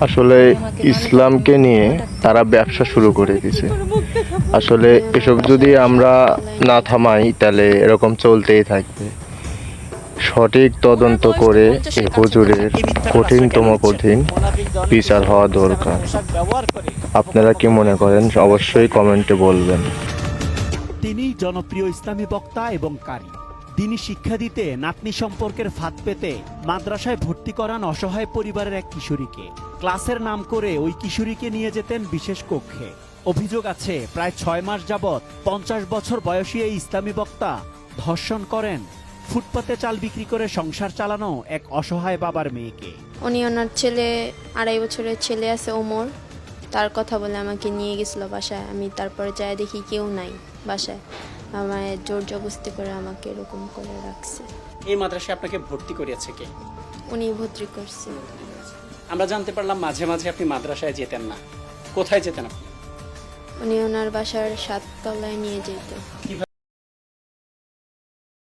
আসলে ইসলামকে নিয়ে তারা ব্যবসা শুরু করে দিয়েছে। আসলে এসব যদি আমরা না থামাই তাহলে এরকম চলতেই থাকবে। সঠিক তদন্ত করে এই হুজুরের কঠিনতম কঠিন বিচার হওয়া দরকার। আপনারা কি মনে করেন অবশ্যই কমেন্টে বলবেন। তিনি জনপ্রিয় ইসলামী বক্তা এবং কারি। দিনী শিক্ষা দিতে নাতনি সম্পর্কের ফাঁদ পেতে মাদ্রাসায় ভর্তি করান অসহায় পরিবারের এক কিশোরীকে। ক্লাসের নাম করে ওই কিশোরীকে নিয়ে যেতেন বিশেষ কক্ষে। অভিযোগ আছে প্রায় 6 মাস যাবৎ 50 বছর বয়সী এই ইসলামী বক্তা ধর্ষণ করেন ফুটপাতে চাল বিক্রি করে সংসার চালানো এক অসহায় বাবার মেয়েকে। উনি ওনার ছেলে 2.5 বছরের ছেলে আছে ওমর, তার কথা বলে আমাকে নিয়ে গেছিল বাসায়। আমি তারপরে যাই দেখি কেউ নাই বাসায়, আমায় জোর জবরদস্তি করে আমাকে এরকম করে রাখছে। এই মাদ্রাসায় আপনাকে ভর্তি করিয়েছে কে? উনি ভর্তি করছে। আমরা জানতে পারলাম মাঝে মাঝে আপনি মাদ্রাসায় যেতেন না, কোথায় যেতেন আপনি? উনি ওনার বাসার 7 তলায় নিয়ে যেত।